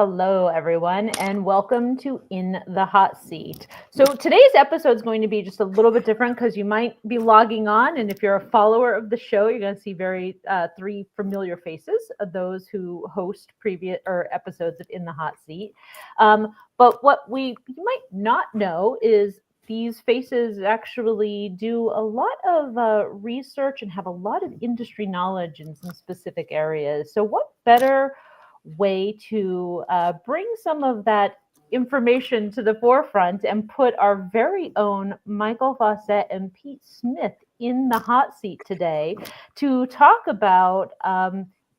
Hello, everyone, and welcome to In the Hot Seat. So today's episode is going to be just a little bit different because you might be logging on, and if you're a follower of the show, you're going to see three familiar faces of those who host previous or episodes of In the Hot Seat. But what you might not know is these faces actually do a lot of research and have a lot of industry knowledge in some specific areas. So what better way to bring some of that information to the forefront and put our very own Michael Fawcett and Pete Smith in the hot seat today to talk about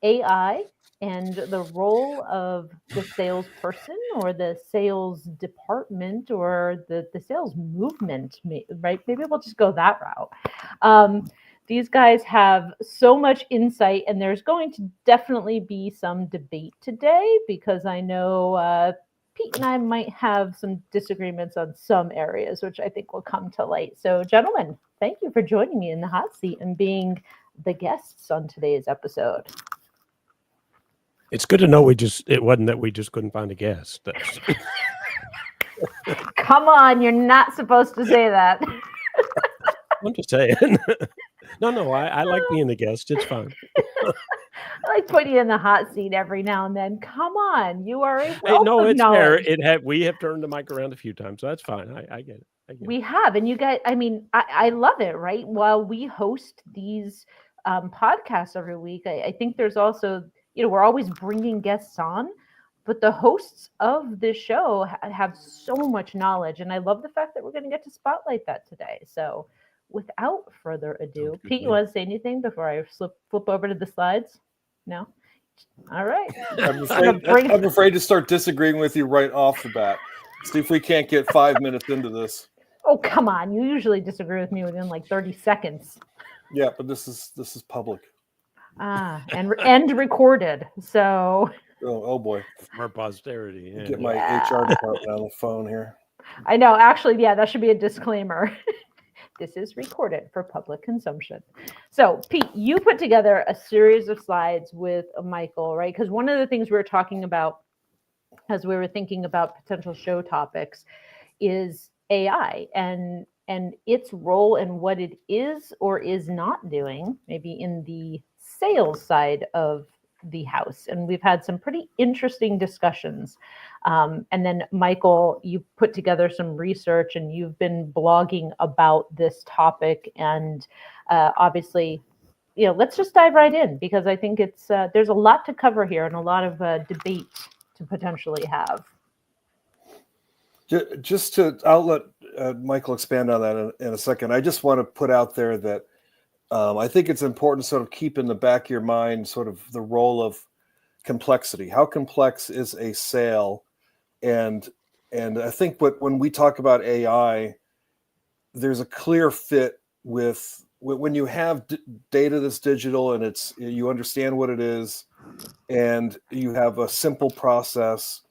AI and the role of the salesperson or the sales department or the sales movement, right? Maybe we'll just go that route. These guys have so much insight, and there's going to definitely be some debate today because I know Pete and I might have some disagreements on some areas, which I think will come to light. So, gentlemen, thank you for joining me in the hot seat and being the guests on today's episode. It's good to know it wasn't that we just couldn't find a guest. Come on, you're not supposed to say that. I'm just saying. No, I like being the guest. It's fine. I like putting you in the hot seat every now and then. Come on, you are a wealth No, of it's knowledge. fair. We have turned the mic around a few times, so that's fine. I get it. We have, and you guys, I mean, I love it, right? While we host these podcasts every week, I think there's also, we're always bringing guests on, but the hosts of this show have so much knowledge, and I love the fact that we're going to get to spotlight that today. So without further ado, Pete, you want to say anything before I flip over to the slides? No? All right. I'm afraid to start disagreeing with you right off the bat. See if we can't get 5 minutes into this. Oh, come on. You usually disagree with me within like 30 seconds. Yeah, but this is public. And recorded. So oh boy. For posterity. Yeah. Get my HR department on the phone here. I know. Actually, yeah, that should be a disclaimer. This is recorded for public consumption. So, Pete, you put together a series of slides with Michael, right? Because one of the things we were talking about as we were thinking about potential show topics is AI and its role and what it is or is not doing, maybe in the sales side of the house. And we've had some pretty interesting discussions. And then, Michael, you put together some research and you've been blogging about this topic. And obviously, let's just dive right in because I think there's a lot to cover here and a lot of debate to potentially have. Just I'll let Michael expand on that in a second. I just want to put out there that I think it's important to sort of keep in the back of your mind sort of the role of complexity. How complex is a sale? And I think when we talk about AI, there's a clear fit with when you have data that's digital and you understand what it is and you have a simple process,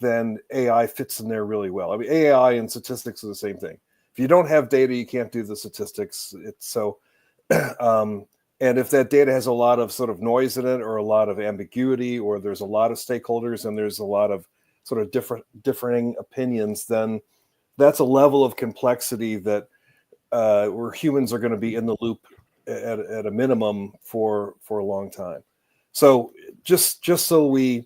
then AI fits in there really well. I mean, AI and statistics are the same thing. If you don't have data, you can't do the statistics. And if that data has a lot of sort of noise in it or a lot of ambiguity or there's a lot of stakeholders and there's a lot of sort of differing opinions, then that's a level of complexity that where humans are going to be in the loop at a minimum for a long time. So just so we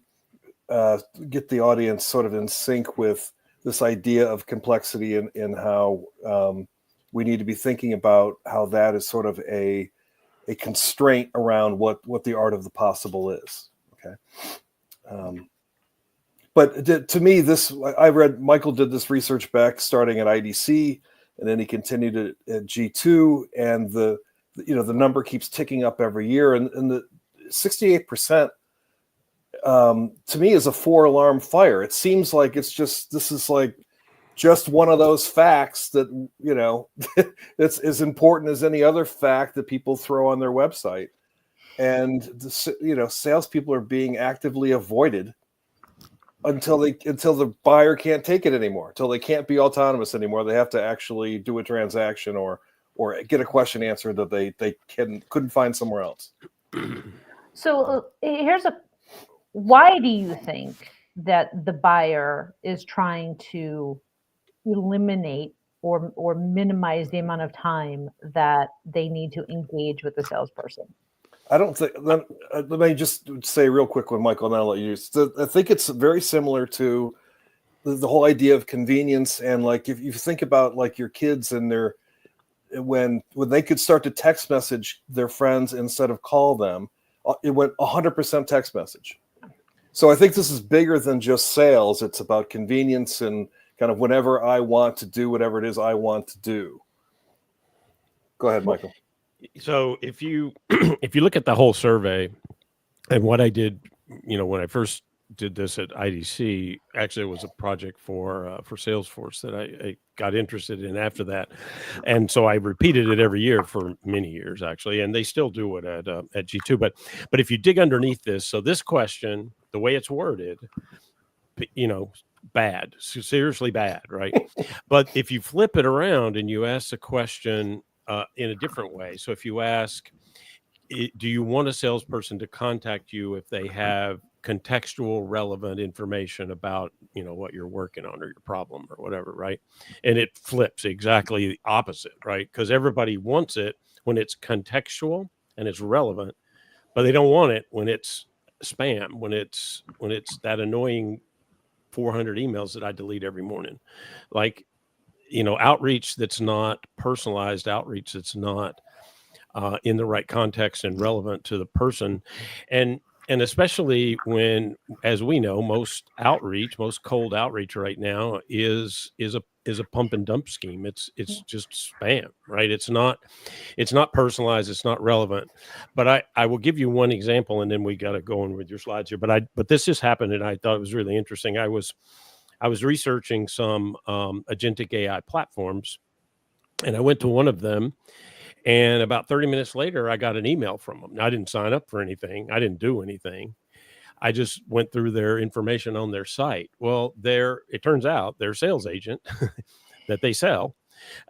get the audience sort of in sync with this idea of complexity and how we need to be thinking about how that is sort of a constraint around what the art of the possible is. Okay. But to me, I read Michael did this research back starting at IDC, and then he continued at G2, and the number keeps ticking up every year, and the 68%. To me is a 4-alarm fire. It seems like this is like just one of those facts that, that's as important as any other fact that people throw on their website. And, salespeople are being actively avoided until the buyer can't take it anymore, until they can't be autonomous anymore. They have to actually do a transaction or get a question answered that they couldn't find somewhere else. So why do you think that the buyer is trying to eliminate or minimize the amount of time that they need to engage with the salesperson? I don't think. Let me just say real quick when Michael, and I'll let you. I think it's very similar to the whole idea of convenience, and like if you think about like your kids and their when they could start to text message their friends instead of call them, it went 100% text message. So I think this is bigger than just sales. It's about convenience and kind of whenever I want to do whatever it is I want to do. Go ahead, Michael. So if you if you look at the whole survey and what I did, when I first did this at IDC, actually it was a project for Salesforce that I got interested in after that, and so I repeated it every year for many years actually, and they still do it at G2. But if you dig underneath this, so this question, the way it's worded, bad, seriously bad, right? But if you flip it around and you ask the question in a different way, so if you ask, do you want a salesperson to contact you if they have contextual relevant information about what you're working on or your problem or whatever, right? And it flips exactly the opposite, right? Because everybody wants it when it's contextual and it's relevant, but they don't want it when it's spam, when it's that annoying 400 emails that I delete every morning. Like, outreach that's not personalized, outreach that's not in the right context and relevant to the person. And especially when, as we know, most cold outreach right now is a pump and dump scheme. It's just spam, right? It's not personalized. It's not relevant. But I will give you one example, and then we got to go on with your slides here. But this just happened, and I thought it was really interesting. I was researching some agentic AI platforms, and I went to one of them. And about 30 minutes later, I got an email from them. Now, I didn't sign up for anything. I didn't do anything. I just went through their information on their site. Well, it turns out their sales agent that they sell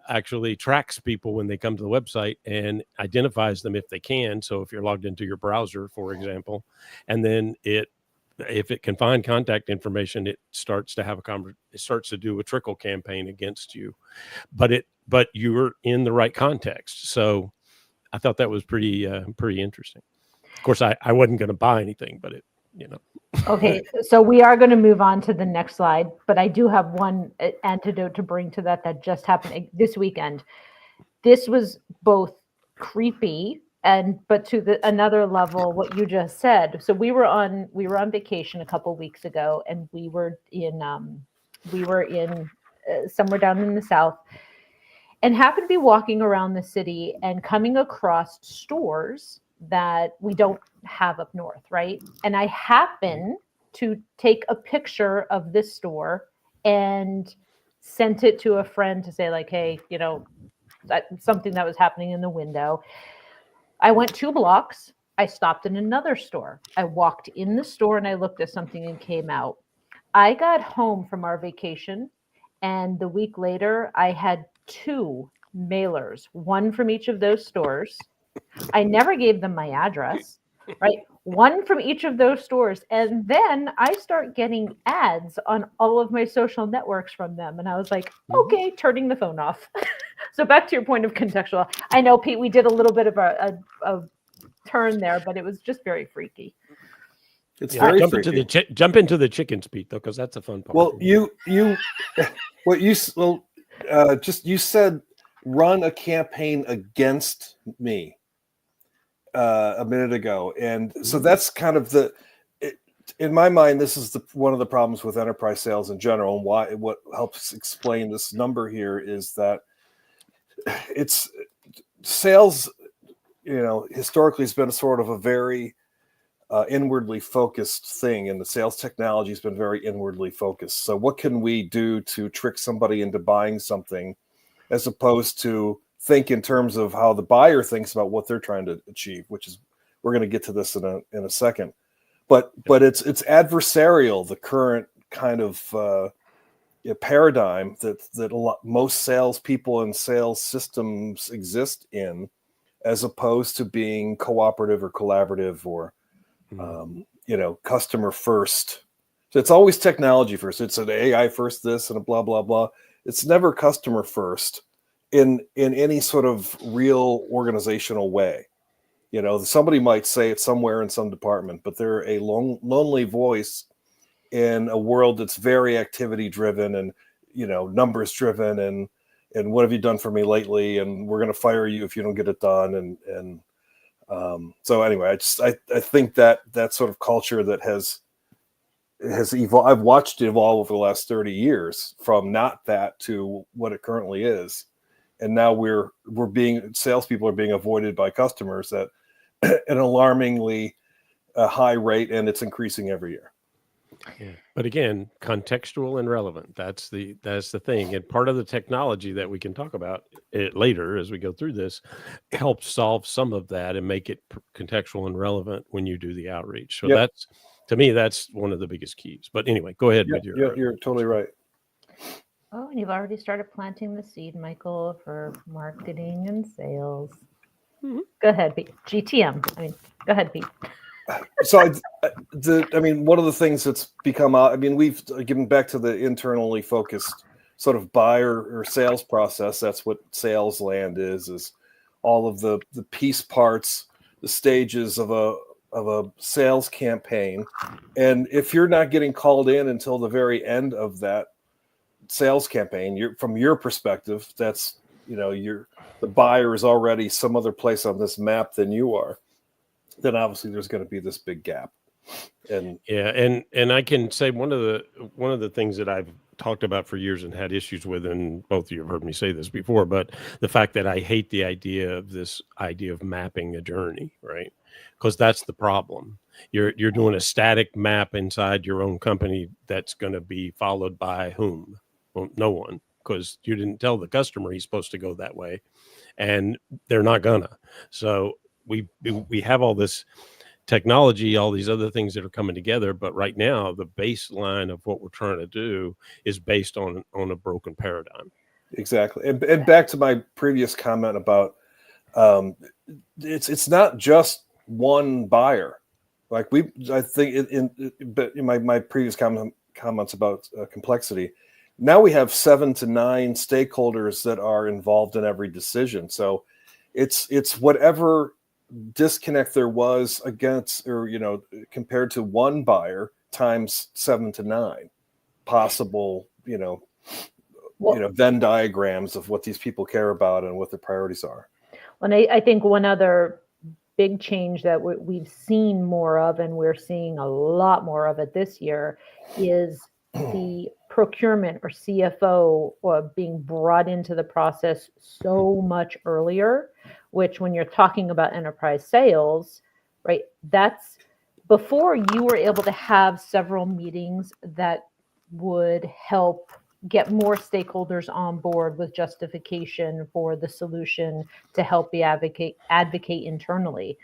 actually tracks people when they come to the website and identifies them if they can. So if you're logged into your browser, for example, and then if it can find contact information, it starts to have it starts to do a trickle campaign against you. But you're in the right context. So I thought that was pretty interesting. Of course, I wasn't going to buy anything, but Okay, so we are going to move on to the next slide, but I do have one antidote to bring to that just happened this weekend. This was both creepy but to another level, what you just said. So we were on vacation a couple weeks ago, and we were in somewhere down in the South, and happened to be walking around the city and coming across stores that we don't have up north, right? And I happen to take a picture of this store and sent it to a friend to say, like, hey, something that was happening in the window. I went 2 blocks. I stopped in another store. I walked in the store and I looked at something and came out. I got home from our vacation, and the week later, I had 2 mailers, one from each of those stores. I never gave them my address, right? One from each of those stores. And then I start getting ads on all of my social networks from them. And I was like, okay, turning the phone off. So back to your point of contextual. I know, Pete, we did a little bit of a turn there, but it was just very freaky. It's very freaky. Jump into the chickens, Pete, though, because that's a fun part. Well, you said run a campaign against me a minute ago, and so that's kind of in my mind, this is one of the problems with enterprise sales in general, and what helps explain this number here is that it's sales, historically has been a sort of a very inwardly focused thing, and the sales technology has been very inwardly focused. So what can we do to trick somebody into buying something, as opposed to think in terms of how the buyer thinks about what they're trying to achieve, which is, we're going to get to this in a second. But it's adversarial, the current kind of paradigm that most salespeople and sales systems exist in, as opposed to being cooperative or collaborative or customer first. So it's always technology first. It's an AI first, this and a blah, blah, blah. It's never customer first in any sort of real organizational way. Somebody might say it somewhere in some department, but they're a lonely voice in a world that's very activity driven and, numbers driven and what have you done for me lately? And we're going to fire you if you don't get it done. So anyway, I think that sort of culture that has evolved. I've watched it evolve over the last 30 years from not that to what it currently is. And now salespeople are being avoided by customers at an alarmingly high rate, and it's increasing every year. Yeah. But again, contextual and relevant. That's the thing. And part of the technology that we can talk about it later as we go through this helps solve some of that and make it contextual and relevant when you do the outreach. So that's, to me, that's one of the biggest keys. But anyway, go ahead with your. You're totally right. Oh, and you've already started planting the seed, Michael, for marketing and sales. Mm-hmm. Go ahead, Pete. GTM. Go ahead, Pete. So, one of the things that's become out, we've given back to the internally focused sort of buyer or sales process. That's what sales land is all of the piece parts, the stages of a sales campaign. And if you're not getting called in until the very end of that sales campaign, from your perspective, that's, the buyer is already some other place on this map than you are. Then obviously there's going to be this big gap. And I can say one of the things that I've talked about for years and had issues with, and both of you have heard me say this before, but the fact that I hate the idea of mapping a journey, right? Because that's the problem. You're doing a static map inside your own company that's going to be followed by whom? Well, no one, because you didn't tell the customer he's supposed to go that way, and they're not gonna. So we have all this technology, all these other things that are coming together, but right now the baseline of what we're trying to do is based on a broken paradigm. Exactly. And back to my previous comment about it's not just one buyer. Like I think in my previous comments about complexity, now we have 7 to 9 stakeholders that are involved in every decision. So it's whatever disconnect there was against, or compared to one buyer times 7 to 9 possible Venn diagrams of what these people care about and what their priorities are. And I think one other big change that we've seen more of, and we're seeing a lot more of it this year, is the procurement or CFO being brought into the process so much earlier, which when you're talking about enterprise sales, right, that's before you were able to have several meetings that would help get more stakeholders on board with justification for the solution to help be advocate internally.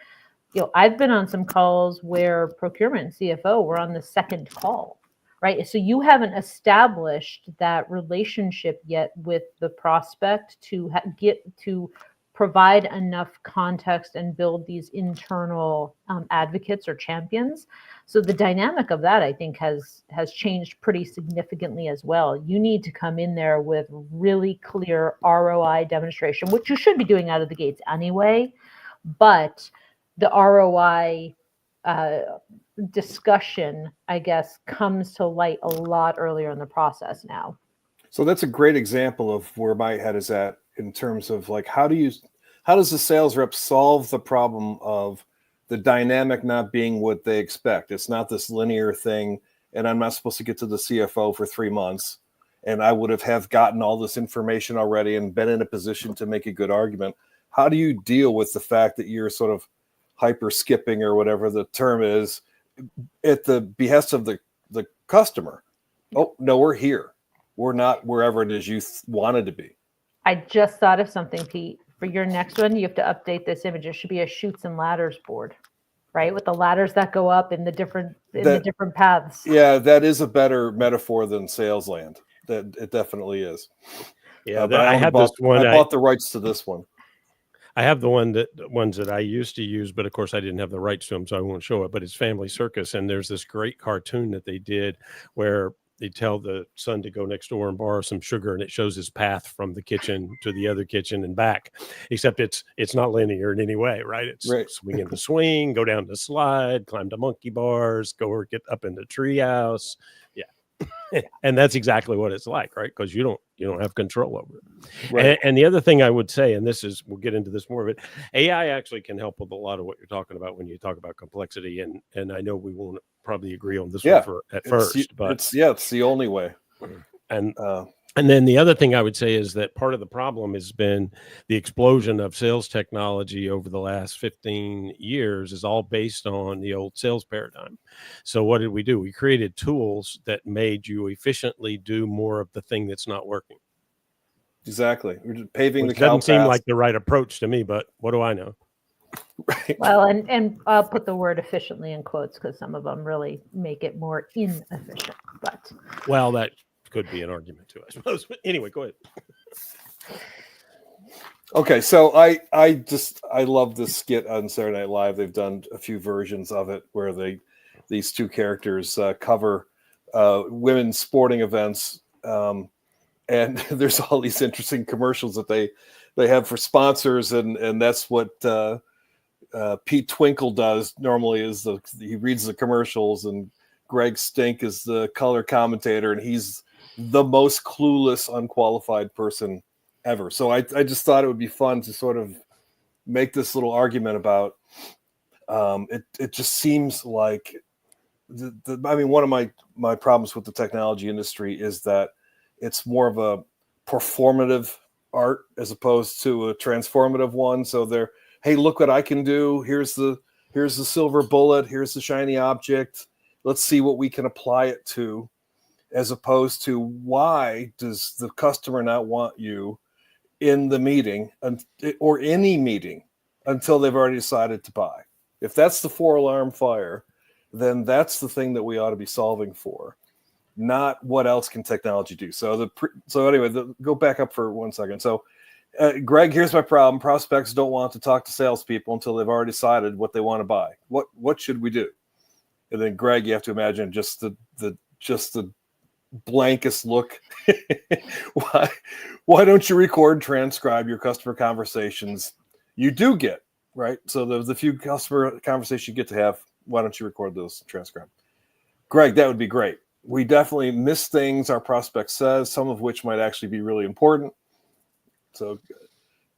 I've been on some calls where procurement and CFO were on the second call, right? So you haven't established that relationship yet with the prospect to get to provide enough context and build these internal advocates or champions. So the dynamic of that, I think, has changed pretty significantly as well. You need to come in there with really clear ROI demonstration, which you should be doing out of the gates anyway. But the ROI discussion, I guess, comes to light a lot earlier in the process now. So that's a great example of where my head is at in terms of like, how does the sales rep solve the problem of the dynamic not being what they expect? It's not this linear thing, and I'm not supposed to get to the CFO for 3 months, and I would have gotten all this information already and been in a position to make a good argument. How do you deal with the fact that you're sort of hyper skipping, or whatever the term is, at the behest of the customer? Oh, no, we're here. We're not wherever it is you wanted to be. I just thought of something, Pete. For your next one, you have to update this image. It should be a chutes and ladders board, right? With the ladders that go up in the different paths. Yeah, that is a better metaphor than sales land. That it definitely is. Yeah, but I bought the rights to this one. I have the ones that I used to use, but of course I didn't have the rights to them, so I won't show it. But it's Family Circus, and there's this great cartoon that they did where they tell the son to go next door and borrow some sugar, and it shows his path from the kitchen to the other kitchen and back. Except it's not linear in any way, right? It's Right. swing in the swing, go down the slide, climb the monkey bars, go or get up in the treehouse. Yeah. And that's exactly what it's like, right? Because you don't have control over it. Right. And the other thing I would say, and this is, we'll get into this more of it, AI actually can help with a lot of what you're talking about when you talk about complexity. And I know we won't probably agree on this Yeah. one at first, but it's the only way. And then the other thing I would say is that part of the problem has been the explosion of sales technology over the last 15 years is all based on the old sales paradigm. So what did we do? We created tools that made you efficiently do more of the thing that's not working. Exactly. We're just paving Which the cow doesn't seem path. like the right approach to me, but what do I know? Right. Well, and I'll put the word efficiently in quotes because some of them really make it more inefficient. But Well, that could be an argument too, I suppose. But anyway, go ahead. Okay, so I love this skit on Saturday Night Live. They've done a few versions of it where these two characters cover women's sporting events, and there's all these interesting commercials that they have for sponsors, and that's what Pete Twinkle does normally. He reads the commercials, and Greg Stink is the color commentator, and he's the most clueless, unqualified person ever. So I just thought it would be fun to sort of make this little argument about it just seems like one of my problems with the technology industry is that it's more of a performative art as opposed to a transformative one. So hey, look what I can do. Here's the silver bullet. Here's the shiny object. Let's see what we can apply it to, as opposed to why does the customer not want you in the meeting or any meeting until they've already decided to buy. If that's the 4-alarm fire, then that's the thing that we ought to be solving for, not what else can technology do. So anyway, go back up for 1 second. So Greg, here's my problem. Prospects don't want to talk to salespeople until they've already decided what they want to buy. What should we do? And then Greg, you have to imagine just the blankest look. Why don't you record and transcribe your customer conversations? You do get, right? So the few customer conversations you get to have, why don't you record those and transcribe? Greg, that would be great. We definitely miss things our prospect says, some of which might actually be really important. So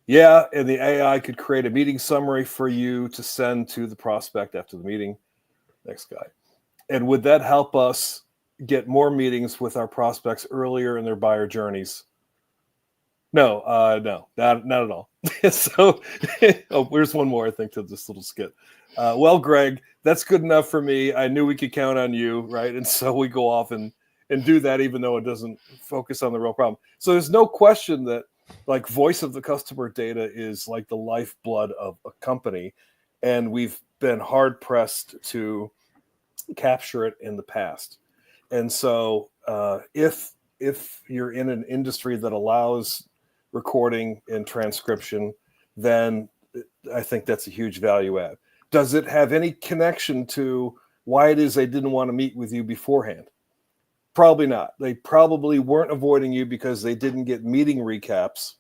yeah, and the AI could create a meeting summary for you to send to the prospect after the meeting. Next guy. And would that help us get more meetings with our prospects earlier in their buyer journeys? No, not at all. So, here's one more, I think, to this little skit. Well, Greg, that's good enough for me. I knew we could count on you, right? And so we go off and do that, even though it doesn't focus on the real problem. So there's no question that like voice of the customer data is like the lifeblood of a company, and we've been hard pressed to capture it in the past. And so if you're in an industry that allows recording and transcription, then I think that's a huge value add. Does it have any connection to why it is they didn't want to meet with you beforehand? Probably not. They probably weren't avoiding you because they didn't get meeting recaps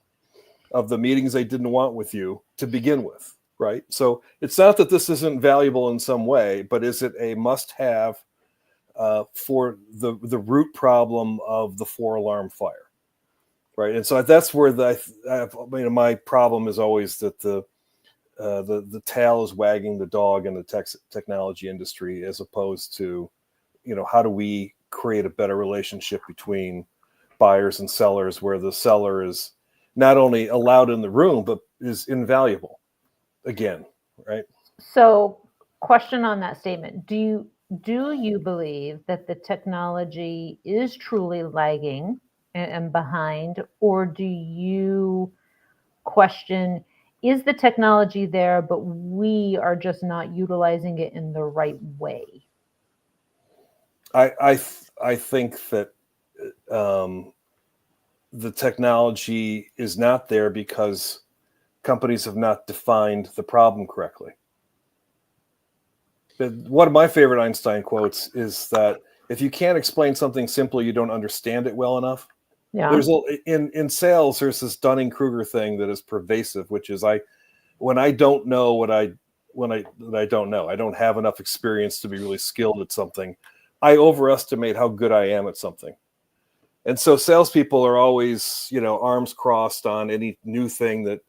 of the meetings they didn't want with you to begin with, right? So it's not that this isn't valuable in some way, but is it a must-have for the root problem of the 4-alarm fire, right? And so that's where my problem is always that the tail is wagging the dog in the technology industry, as opposed to, how do we create a better relationship between buyers and sellers, where the seller is not only allowed in the room, but is invaluable again, right? So, question on that statement. Do you believe that the technology is truly lagging and behind, or do you question, is the technology there, but we are just not utilizing it in the right way? I think that the technology is not there because companies have not defined the problem correctly. One of my favorite Einstein quotes is that if you can't explain something simply, you don't understand it well enough. Yeah. There's in sales, there's this Dunning-Kruger thing that is pervasive, which is when I don't know what I don't know, I don't have enough experience to be really skilled at something, I overestimate how good I am at something. And so salespeople are always, arms crossed on any new thing that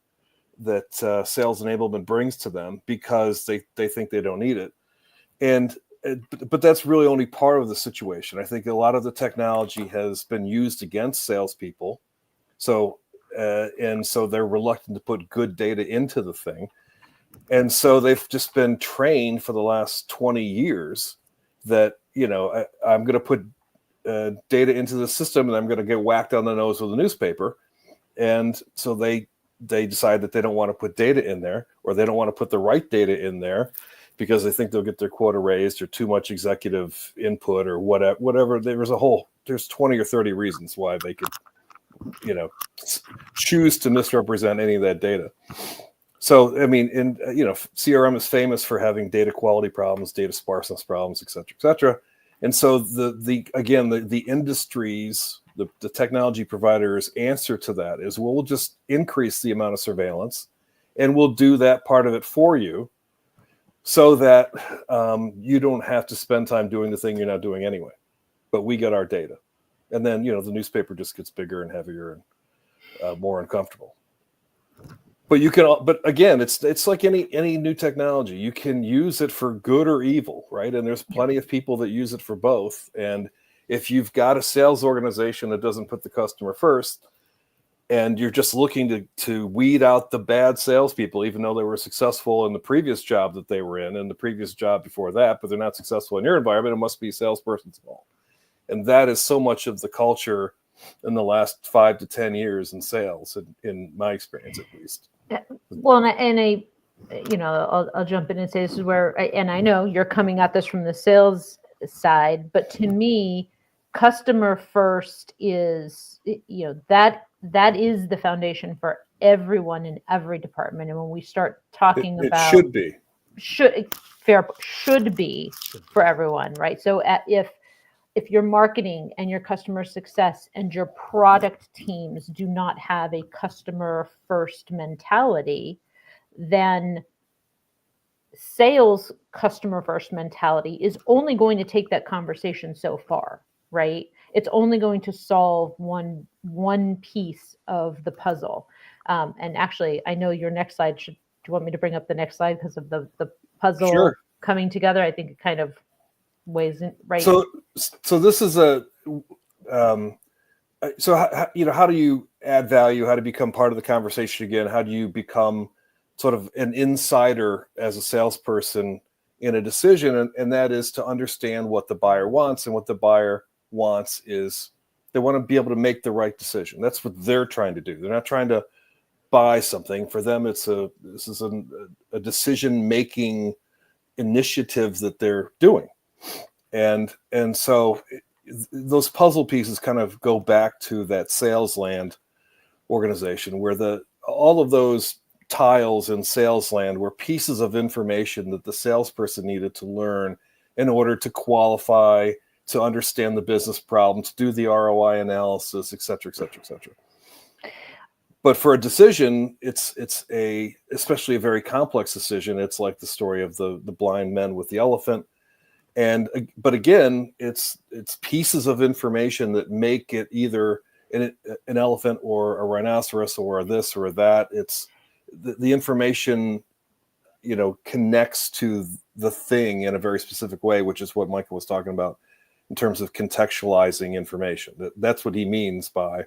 sales enablement brings to them because they think they don't need it. But that's really only part of the situation. I think a lot of the technology has been used against salespeople. So they're reluctant to put good data into the thing. And so they've just been trained for the last 20 years that, I'm going to put data into the system and I'm going to get whacked on the nose with a newspaper. And so they decide that they don't want to put data in there, or they don't want to put the right data in there because they think they'll get their quota raised, or too much executive input, or whatever. There's 20 or 30 reasons why they could, choose to misrepresent any of that data. So, I mean, CRM is famous for having data quality problems, data sparseness problems, et cetera, et cetera. And so the industries, the technology providers' answer to that is, well, we'll just increase the amount of surveillance and we'll do that part of it for you so that you don't have to spend time doing the thing you're not doing anyway. But we get our data. And then, the newspaper just gets bigger and heavier and more uncomfortable. But again, it's like any new technology. You can use it for good or evil, right? And there's plenty of people that use it for both. And if you've got a sales organization that doesn't put the customer first, and you're just looking to weed out the bad salespeople, even though they were successful in the previous job that they were in and the previous job before that, but they're not successful in your environment, it must be a salesperson's fault. And that is so much of the culture in the last 5 to 10 years in sales, in my experience at least. Well, I'll jump in and say this is where, and I know you're coming at this from the sales side, but to me, customer first is, that is the foundation for everyone in every department. And when we start talking about, it should be for everyone, right? So if your marketing and your customer success and your product teams do not have a customer first mentality, then sales customer first mentality is only going to take that conversation so far, right? It's only going to solve one piece of the puzzle. And actually, I know your next slide do you want me to bring up the next slide because of the puzzle coming together? I think it kind of ways in, right? So this is how do you add value? How to become part of the conversation again? How do you become sort of an insider as a salesperson in a decision? And that is to understand what the buyer wants, and what the buyer wants is they want to be able to make the right decision. That's what they're trying to do. They're not trying to buy something. For them, this is a decision-making initiative that they're doing. And so those puzzle pieces kind of go back to that sales land organization, where all of those tiles in sales land were pieces of information that the salesperson needed to learn in order to qualify, to understand the business problem, to do the ROI analysis, et cetera, et cetera, et cetera. But for a decision, it's especially a very complex decision. It's like the story of the blind men with the elephant. But again, it's pieces of information that make it either an elephant or a rhinoceros or this or that. It's the information, connects to the thing in a very specific way, which is what Michael was talking about in terms of contextualizing information. That's what he means by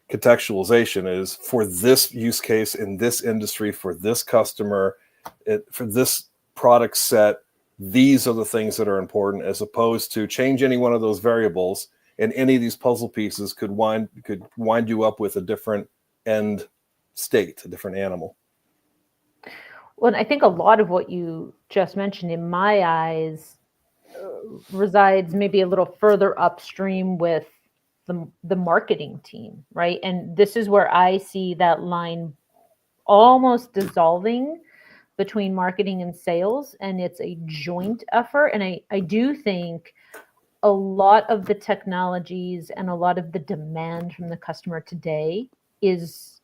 contextualization, is for this use case in this industry, for this customer, for this product set. These are the things that are important, as opposed to change any one of those variables, and any of these puzzle pieces could wind you up with a different end state, a different animal. Well, and I think a lot of what you just mentioned, in my eyes, resides maybe a little further upstream with the marketing team, right? And this is where I see that line almost dissolving between marketing and sales, and it's a joint effort. And I do think a lot of the technologies and a lot of the demand from the customer today is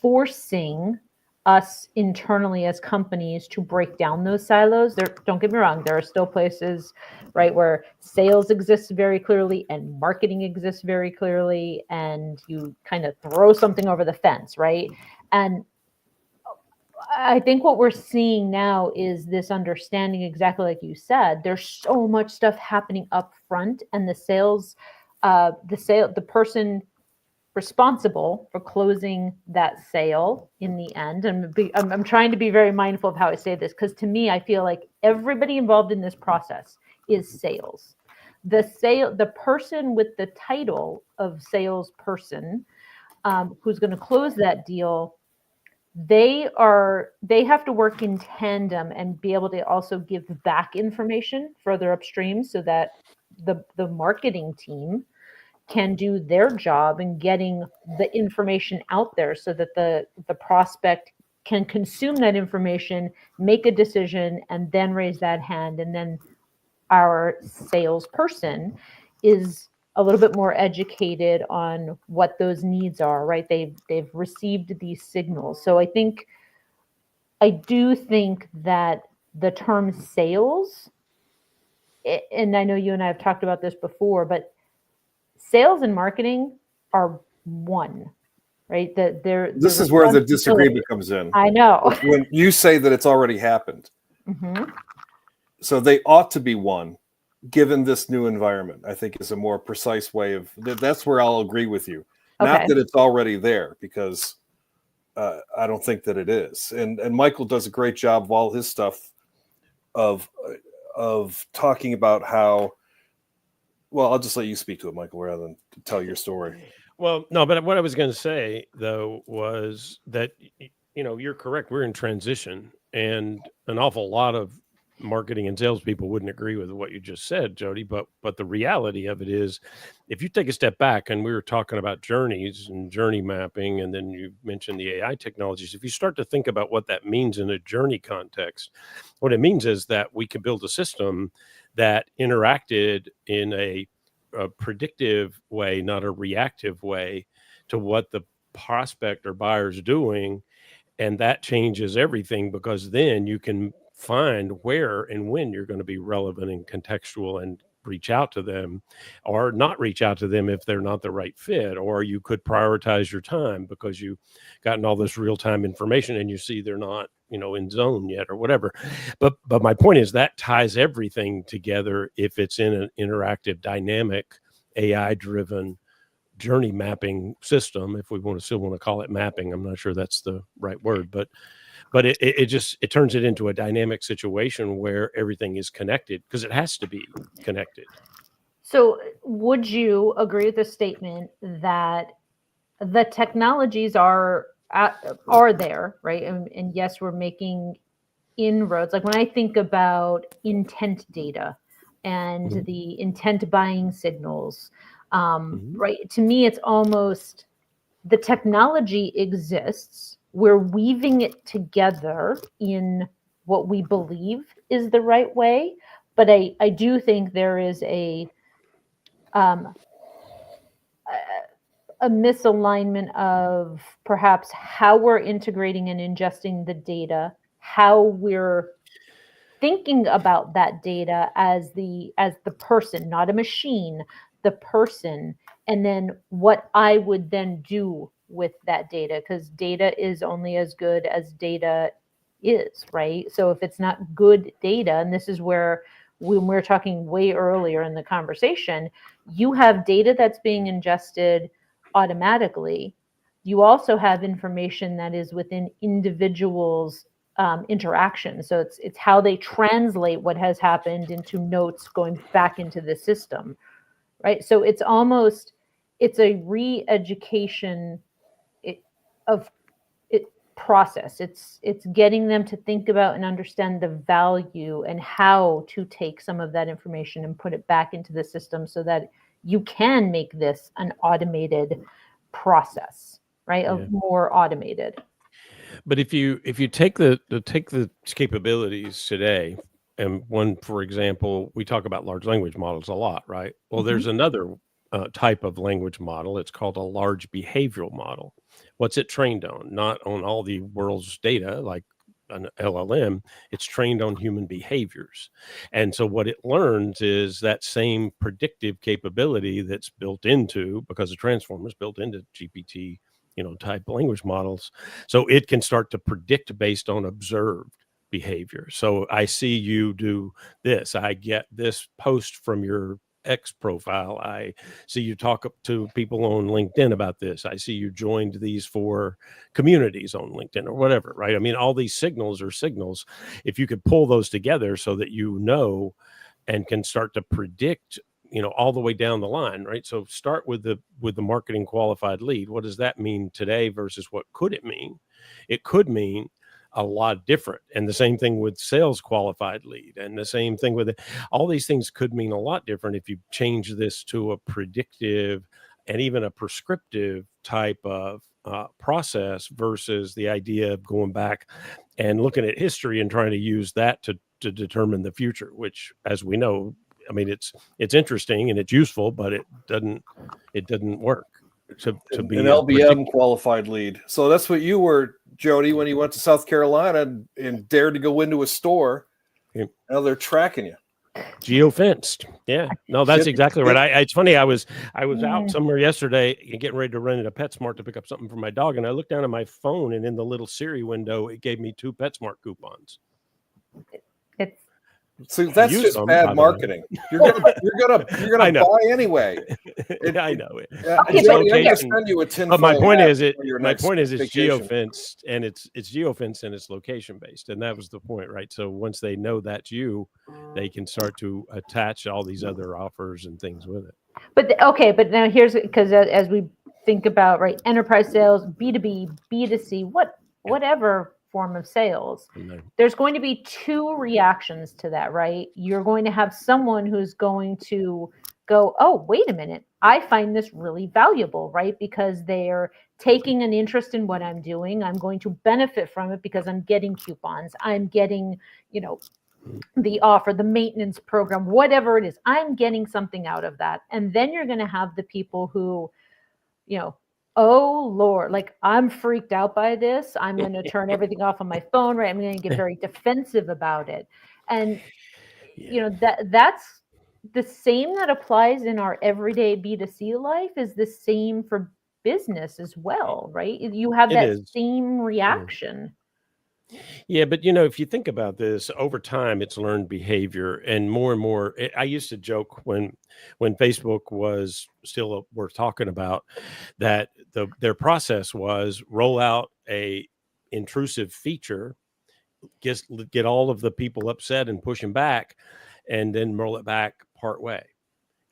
forcing us internally as companies to break down those silos. Don't get me wrong, there are still places, right, where sales exists very clearly and marketing exists very clearly, and you kind of throw something over the fence, right? And I think what we're seeing now is this understanding, exactly like you said. There's so much stuff happening up front, and the person responsible for closing that sale in the end. And I'm trying to be very mindful of how I say this, because to me, I feel like everybody involved in this process is sales. The person with the title of salesperson, who's going to close that deal, they have to work in tandem and be able to also give back information further upstream, so that the marketing team can do their job in getting the information out there, so that the prospect can consume that information, make a decision, and then raise that hand. And then our salesperson is a little bit more educated on what those needs are, right? They've received these signals. So I do think that the term sales, and I know you and I have talked about this before, but sales and marketing are one, right? This is where the disagreement comes in. I know. It's when you say that it's already happened. Mm-hmm. So they ought to be one, given this new environment, I think is a more precise way of, that's where I'll agree with you. Okay. Not that it's already there, because I don't think that it is. And Michael does a great job of all his stuff of talking about how, well, I'll just let you speak to it, Michael, rather than tell your story. Well, no, but what I was going to say, though, was that, you're correct. We're in transition, and an awful lot of marketing and salespeople wouldn't agree with what you just said, Jody. But the reality of it is, if you take a step back, and we were talking about journeys and journey mapping, and then you mentioned the AI technologies, if you start to think about what that means in a journey context, what it means is that we can build a system that interacted in a predictive way, not a reactive way, to what the prospect or buyer is doing. And that changes everything, because then you can find where and when you're going to be relevant and contextual and reach out to them, or not reach out to them if they're not the right fit. Or you could prioritize your time because you've gotten all this real-time information and you see they're not, in zone yet, or whatever. But my point is that ties everything together if it's in an interactive, dynamic, AI-driven journey mapping system, if we still want to call it mapping. I'm not sure that's the right word, but it turns it into a dynamic situation where everything is connected, because it has to be connected. So would you agree with the statement that the technologies are there, right? And yes, we're making inroads. Like when I think about intent data and Mhm. the intent buying signals, Mhm. right? To me, it's almost, the technology exists. We're weaving it together in what we believe is the right way. But I do think there is a misalignment of perhaps how we're integrating and ingesting the data, how we're thinking about that data as the person, not a machine, the person, and then what I would then do with that data, because data is only as good as data is, right? So if it's not good data, and this is where, when we're talking way earlier in the conversation, you have data that's being ingested automatically. You also have information that is within individuals' interaction. So it's how they translate what has happened into notes going back into the system, right? So it's a re-education of it process. It's getting them to think about and understand the value and how to take some of that information and put it back into the system, so that you can make this an automated process, right? Yeah. More automated. But if you take the capabilities today, and one, for example, we talk about large language models a lot, right? Well, Mhm. there's another type of language model. It's called a large behavioral model. What's it trained on? Not on all the world's data, like an LLM. It's trained on human behaviors, and so what it learns is that same predictive capability that's built into, because the transformers built into GPT, type language models, so it can start to predict based on observed behavior. So I see you do this, I get this post from your X profile, I see you talk to people on LinkedIn about this, I see you joined these 4 communities on LinkedIn or whatever, right? I mean, all these signals are signals. If you could pull those together so that and can start to predict, all the way down the line, right? So start with the marketing qualified lead. What does that mean today versus what could it mean? It could mean a lot different. And the same thing with sales qualified lead, and the same thing with all these things could mean a lot different if you change this to a predictive and even a prescriptive type of process, versus the idea of going back and looking at history and trying to use that to determine the future, which, as we know, I mean, it's interesting and it's useful, but it doesn't work to An be a LBM qualified lead. So that's what you were, Jody, when you went to South Carolina and dared to go into a store. Yep. Now they're tracking you. Geofenced. Yeah, no, that's exactly right. It's funny. I was out Mm. somewhere yesterday getting ready to run at a PetSmart to pick up something for my dog, and I looked down at my phone, and in the little Siri window, it gave me 2 PetSmart coupons. It's So that's Use just them, bad by the way. marketing. You're gonna I know. buy anyway. I know it. Okay, It's but Jody, I'm gonna location. send you a But my tinfoil point hat is, for your my next point is, it's vacation. geofenced, and it's geofenced, and it's location based, and that was the point, right? So once they know that's you, they can start to attach all these other offers and things with it. okay, but now here's, because as we think about, right, enterprise sales, B2B, B2C, whatever form of sales, there's going to be 2 reactions to that, right? You're going to have someone who's going to go, oh, wait a minute, I find this really valuable, right? Because they're taking an interest in what I'm doing. I'm going to benefit from it because I'm getting coupons. I'm getting, the offer, the maintenance program, whatever it is, I'm getting something out of that. And then you're going to have the people who, oh Lord, like, I'm freaked out by this. I'm going to turn everything off on my phone, right? I'm going to get very defensive about it. And, that's the same that applies in our everyday B2C life is the same for business as well, right? You have It that is. same reaction. Yeah, but if you think about this over time, it's learned behavior, and more. I used to joke when Facebook was still worth talking about, that their process was roll out a intrusive feature, get all of the people upset and push them back, and then roll it back part way.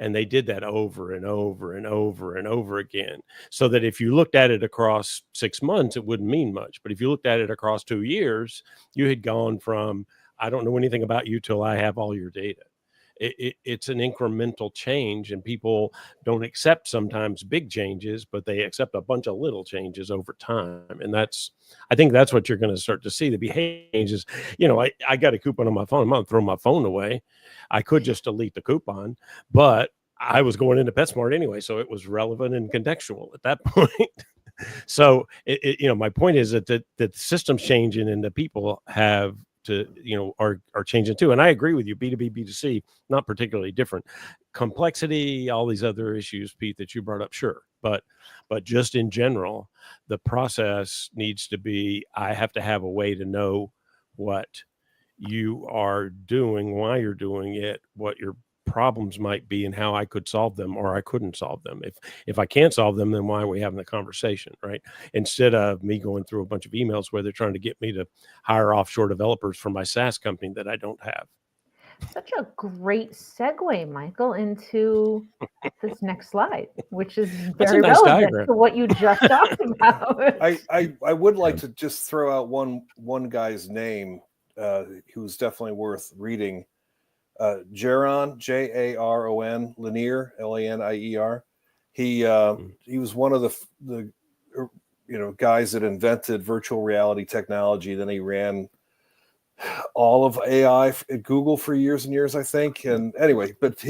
And they did that over and over and over and over again, so that if you looked at it across 6 months, it wouldn't mean much. But if you looked at it across 2 years, you had gone from, I don't know anything about you till I have all your data. It's an incremental change, and people don't accept sometimes big changes, but they accept a bunch of little changes over time. And I think that's what you're going to start to see. The behavior changes. I got a coupon on my phone. I'm going to throw my phone away. I could just delete the coupon, but I was going into PetSmart anyway, so it was relevant and contextual at that point. So my point is that the system's changing, and the people have to, are changing too. And I agree with you. B2B, B2C, not particularly different. Complexity, all these other issues, Pete, that you brought up, sure. But just in general, the process needs to be, I have to have a way to know what you are doing, why you're doing it, what your problems might be, and how I could solve them or I couldn't solve them. If I can't solve them, then why are we having the conversation, right? Instead of me going through a bunch of emails where they're trying to get me to hire offshore developers for my SaaS company that I don't have. Such a great segue, Michael, into this next slide, which is very nice relevant diagram. to what you just talked about. I would like to just throw out one guy's name who's definitely worth reading. Jaron, Jaron, Lanier, Lanier. He was one of the guys that invented virtual reality technology. Then he ran all of AI at Google for years and years, I think. And anyway, but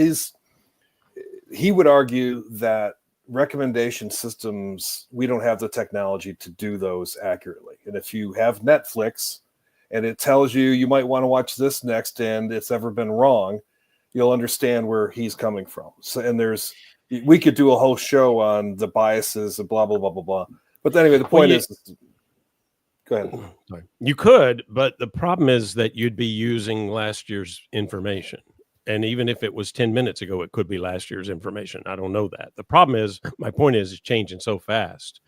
he would argue that recommendation systems, we don't have the technology to do those accurately. And if you have Netflix and it tells you might want to watch this next and it's ever been wrong, you'll understand where he's coming from. So, and we could do a whole show on the biases and blah, blah, blah, blah, blah. But anyway, the point is, go ahead. Sorry. You could, but the problem is that you'd be using last year's information. And even if it was 10 minutes ago, it could be last year's information. I don't know that. The problem is, my point is, it's changing so fast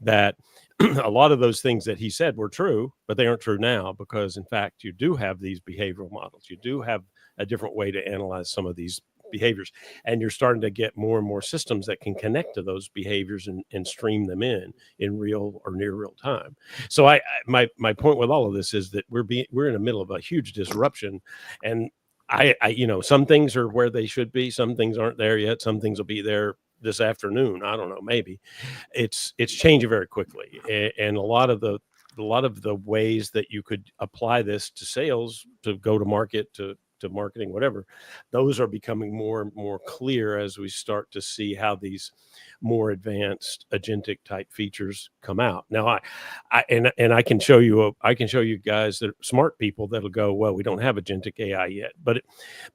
that a lot of those things that he said were true, but they aren't true now because, in fact, you do have these behavioral models. You do have a different way to analyze some of these behaviors, and you're starting to get more and more systems that can connect to those behaviors and stream them in real or near real time. So my point with all of this is that we're in the middle of a huge disruption, and I some things are where they should be, some things aren't there yet, some things will be there this afternoon. I don't know, maybe. It's changing very quickly, and a lot of the ways that you could apply this to sales, to go to market, to marketing, whatever, those are becoming more and more clear as we start to see how these more advanced agentic type features come out. Now, I can show you guys that are smart people that'll go, well, we don't have agentic AI yet, but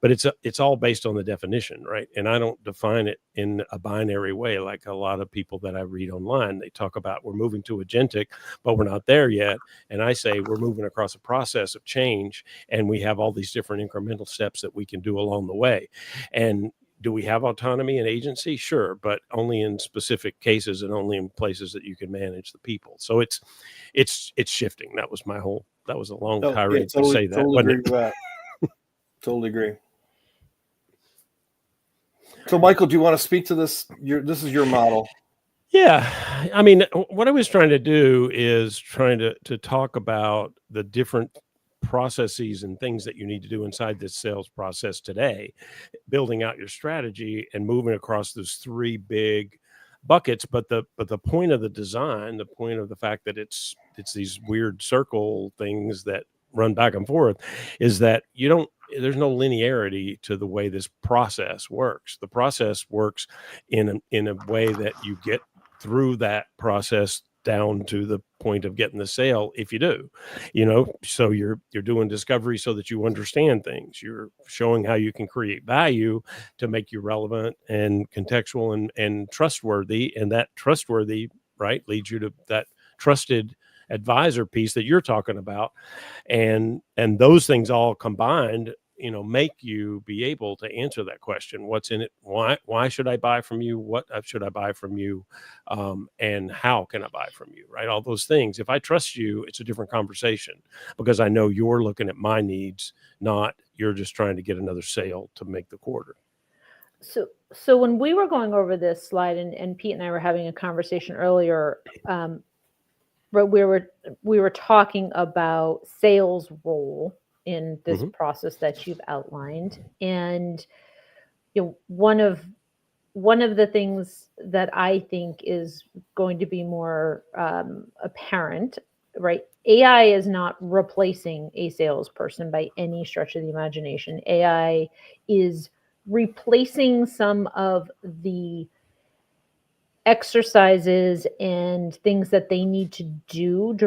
it's all based on the definition, right? And I don't define it in a binary way like a lot of people that I read online. They talk about we're moving to agentic, but we're not there yet. And I say we're moving across a process of change, and we have all these different incremental steps that we can do along the way. And do we have autonomy and agency? Sure, but only in specific cases and only in places that you can manage the people. So it's shifting. That was a long tirade to say that. Totally agree with that. Totally agree. So, Michael, do you want to speak to this? This is your model. Yeah. I mean, what I was trying to do is trying to talk about the different processes and things that you need to do inside this sales process today, building out your strategy and moving across those three big buckets. But the point of the design, the point of the fact that it's these weird circle things that run back and forth, is that there's no linearity to the way this process works. The process works in a way that you get through that process down to the point of getting the sale. If you do, so you're doing discovery so that you understand things. You're showing how you can create value to make you relevant and contextual and trustworthy. And that trustworthy, right, leads you to that trusted advisor piece that you're talking about. And those things all combined, make you be able to answer that question. What's in it? Why should I buy from you? What should I buy from you? And how can I buy from you? Right? All those things. If I trust you, it's a different conversation because I know you're looking at my needs, not you're just trying to get another sale to make the quarter. So when we were going over this slide, and Pete and I were having a conversation earlier, but we were talking about sales role in this process that you've outlined. And one of the things that I think is going to be more apparent, right? AI is not replacing a salesperson by any stretch of the imagination. AI is replacing some of the exercises and things that they need to do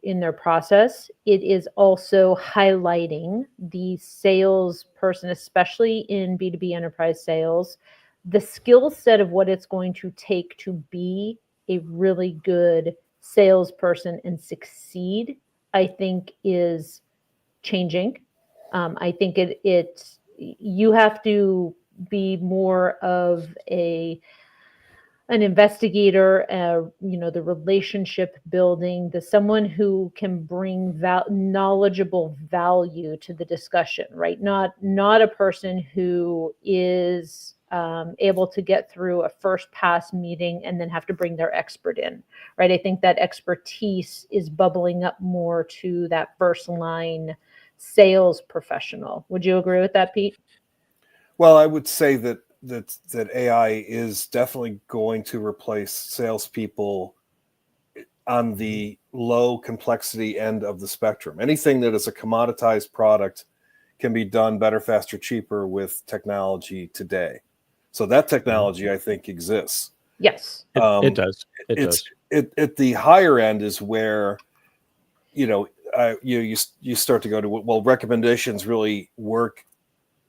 in their process. It is also highlighting the salesperson, especially in B2B enterprise sales, the skill set of what it's going to take to be a really good salesperson and succeed, I think is changing. I think you have to be more of an investigator, the relationship building, someone who can bring knowledgeable value to the discussion, right? Not a person who is able to get through a first pass meeting and then have to bring their expert in, right? I think that expertise is bubbling up more to that first line sales professional. Would you agree with that, Pete? Well, I would say that AI is definitely going to replace salespeople on the low complexity end of the spectrum. Anything that is a commoditized product can be done better, faster, cheaper with technology today. So that technology, I think, exists. Yes. It does. It It's does. at the higher end is where, you start to go to, well, recommendations really work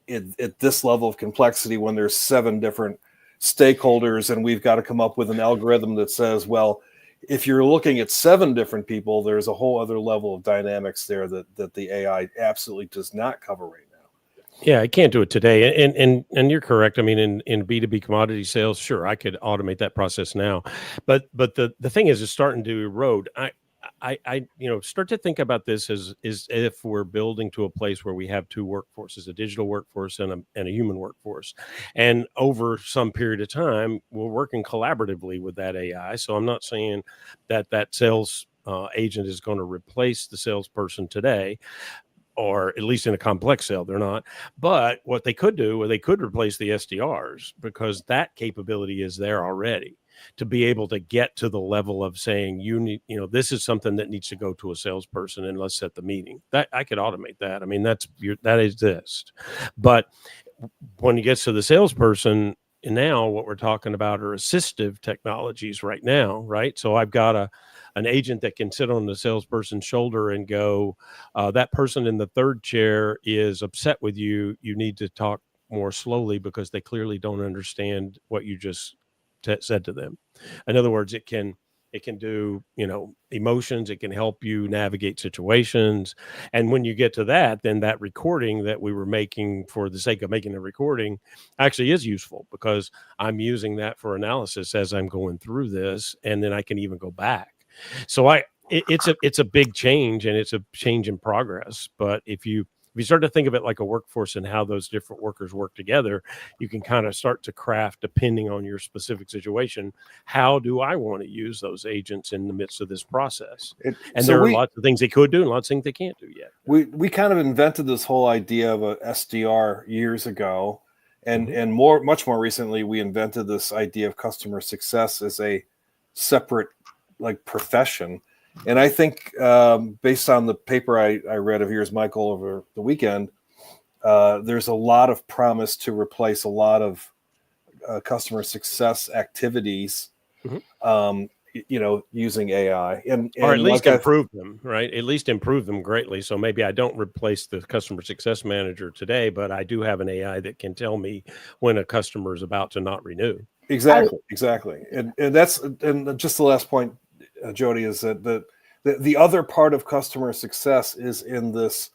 at this level of complexity when there's 7 different stakeholders, and we've got to come up with an algorithm that says, well, if you're looking at 7 different people, there's a whole other level of dynamics there that the AI absolutely does not cover right now. Yeah, I can't do it today. And you're correct. I mean, in B2B commodity sales, sure, I could automate that process now. But the thing is, it's starting to erode. I start to think about this as if we're building to a place where we have 2 workforces, a digital workforce and a human workforce. And over some period of time, we're working collaboratively with that AI. So I'm not saying that sales agent is going to replace the salesperson today, or at least in a complex sale, they're not. But what they could do, or they could replace the SDRs, because that capability is there already to be able to get to the level of saying, this is something that needs to go to a salesperson and let's set the meeting. That I could automate that. I mean, that exists. But when it gets to the salesperson, and now what we're talking about are assistive technologies right now, right? So I've got an agent that can sit on the salesperson's shoulder and go, that person in the 3rd chair is upset with you. You need to talk more slowly because they clearly don't understand what you just said to them. In other words, it can do, emotions. It can help you navigate situations. And when you get to that, then that recording that we were making for the sake of making a recording actually is useful, because I'm using that for analysis as I'm going through this. And then I can even go back. So it's a big change, and it's a change in progress. But if you start to think of it like a workforce and how those different workers work together, you can kind of start to craft, depending on your specific situation, how do I want to use those agents in the midst of this process? There are lots of things they could do and lots of things they can't do yet. We kind of invented this whole idea of a SDR years ago. And much more recently, we invented this idea of customer success as a separate profession. And I think based on the paper I read of yours, Michael, over the weekend, there's a lot of promise to replace a lot of customer success activities, using AI. Or at least improve them, right? At least improve them greatly. So maybe I don't replace the customer success manager today, but I do have an AI that can tell me when a customer is about to not renew. Exactly. And just the last point, Jody, is that the other part of customer success is in this,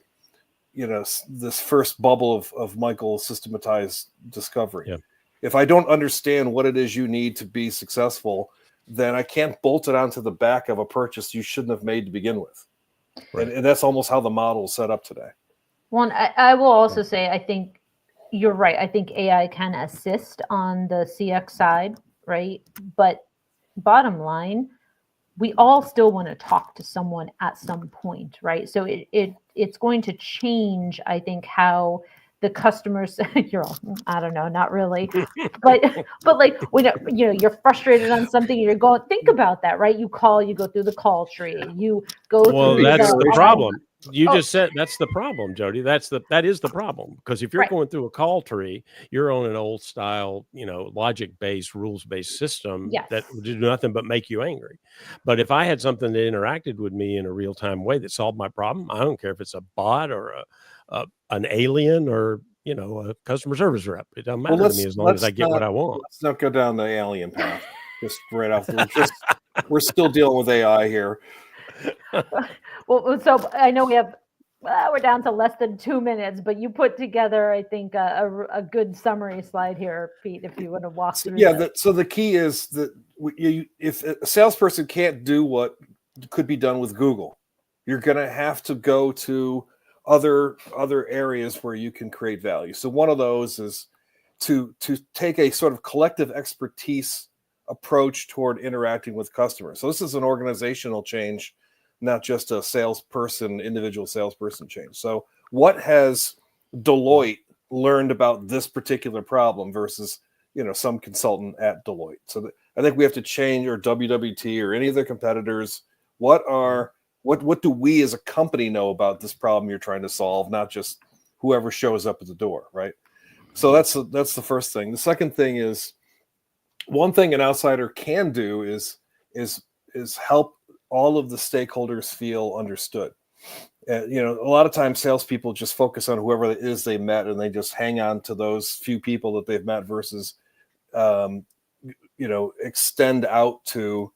this first bubble of Michael's systematized discovery. Yeah. If I don't understand what it is you need to be successful, then I can't bolt it onto the back of a purchase you shouldn't have made to begin with. Right. And that's almost how the model is set up today. Well, I will also say, I think you're right. I think AI can assist on the CX side, right? But bottom line, we all still want to talk to someone at some point, right? So it's going to change, I think, how the customers, I don't know, not really, but like when you're frustrated on something, you're going, think about that, right? You go through the call tree, you go through. Well, that's the problem. You just said that's the problem, Jody. That is the problem, because if you're going through a call tree, you're on an old style, logic-based, rules-based system that would do nothing but make you angry. But if I had something that interacted with me in a real-time way that solved my problem, I don't care if it's a bot or an alien or a customer service rep. It doesn't matter to me as long as I get what I want. Let's not go down the alien path. Just right off we're still dealing with AI here. Well, so I know we're down to less than 2 minutes, but you put together, I think, a good summary slide here, Pete, if you want to walk through. Yeah. So the key is that if a salesperson can't do what could be done with Google, you're going to have to go to other areas where you can create value. So one of those is to take a sort of collective expertise approach toward interacting with customers. So this is an organizational change, not just a individual salesperson change. So what has Deloitte learned about this particular problem versus, some consultant at Deloitte? So I think we have to change, or WWT or any of their competitors, What do we as a company know about this problem you're trying to solve, not just whoever shows up at the door, right? So that's the first thing. The second thing is, one thing an outsider can do is help all of the stakeholders feel understood. A lot of times salespeople just focus on whoever it is they met, and they just hang on to those few people that they've met versus, extend out to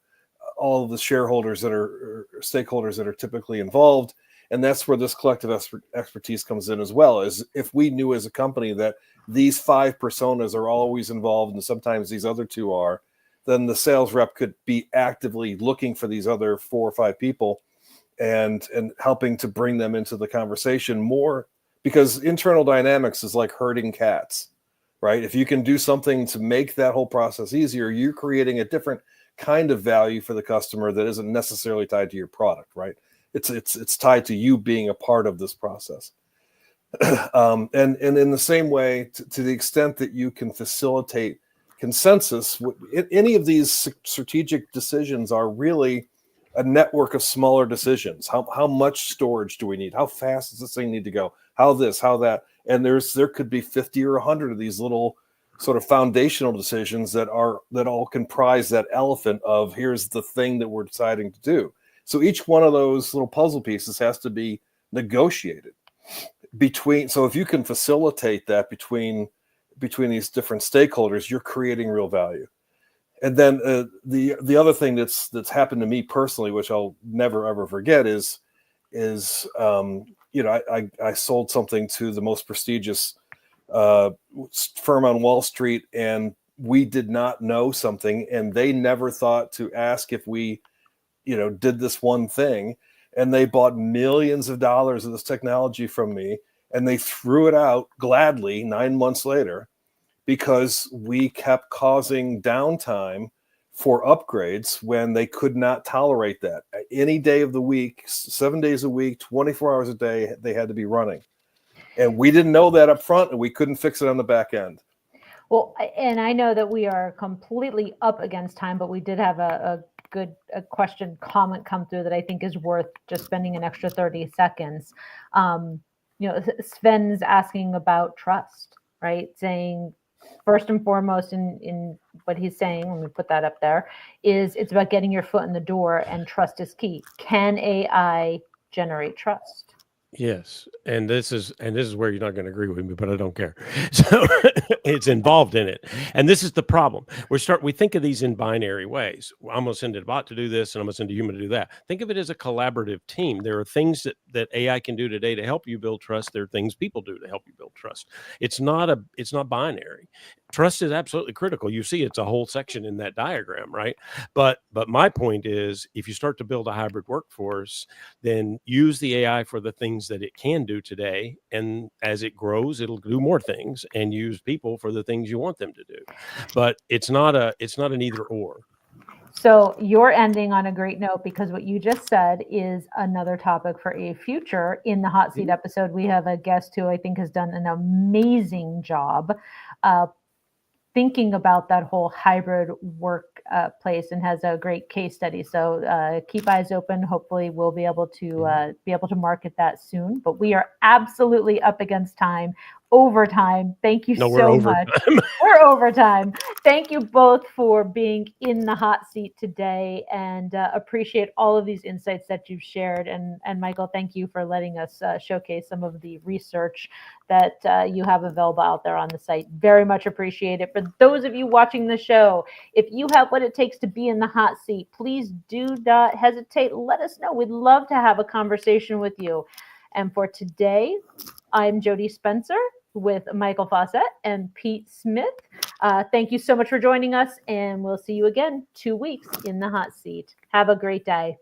all of the shareholders or stakeholders that are typically involved. And that's where this collective expertise comes in as well. Is if we knew as a company that these 5 personas are always involved, and sometimes these other 2 are, then the sales rep could be actively looking for these other 4 or 5 people and helping to bring them into the conversation more, because internal dynamics is like herding cats, right? If you can do something to make that whole process easier, you're creating a different kind of value for the customer that isn't necessarily tied to your product, right? It's tied to you being a part of this process. And in the same way, to the extent that you can facilitate consensus, any of these strategic decisions are really a network of smaller decisions. How much storage do we need? How fast does this thing need to go? How this, how that? And there could be 50 or 100 of these little sort of foundational decisions that all comprise that elephant of, here's the thing that we're deciding to do. So each one of those little puzzle pieces has to be negotiated so if you can facilitate that between these different stakeholders, you're creating real value. And then the other thing that's happened to me personally, which I'll never ever forget, is I sold something to the most prestigious firm on Wall Street, and we did not know something, and they never thought to ask if we did this one thing, and they bought millions of dollars of this technology from me, and they threw it out gladly 9 months later because we kept causing downtime for upgrades when they could not tolerate that. Any day of the week, 7 days a week, 24 hours a day, they had to be running. And we didn't know that up front, and we couldn't fix it on the back end. Well, and I know that we are completely up against time, but we did have a good comment come through that I think is worth just spending an extra 30 seconds. Sven's asking about trust, right? Saying, first and foremost, in what he's saying, when we put that up there, is it's about getting your foot in the door, and trust is key. Can AI generate trust? Yes, and this is where you're not going to agree with me, but I don't care. So it's involved in it, and this is the problem. We think of these in binary ways. I'm going to send a bot to do this, and I'm going to send a human to do that. Think of it as a collaborative team. There are things that AI can do today to help you build trust. There are things people do to help you build trust. It's not binary. Trust is absolutely critical. You see, it's a whole section in that diagram, right? But my point is, if you start to build a hybrid workforce, then use the AI for the things that it can do today, and as it grows, it'll do more things, and use people for the things you want them to do. But it's not an either or. So you're ending on a great note, because what you just said is another topic for a future In the Hot Seat episode. We have a guest who I think has done an amazing job thinking about that whole hybrid workplace, and has a great case study. So keep eyes open. Hopefully we'll be able to market that soon. But we are absolutely up against time. Overtime. Thank you so much. We're overtime. Thank you both for being in the hot seat today, and appreciate all of these insights that you've shared. And Michael, thank you for letting us showcase some of the research that you have available out there on the site. Very much appreciate it. For those of you watching the show, if you have what it takes to be in the hot seat, please do not hesitate. Let us know. We'd love to have a conversation with you. And for today, I'm Jody Spencer with Michael Fawcett and Pete Smith. Thank you so much for joining us, and we'll see you again 2 weeks in the hot seat. Have a great day.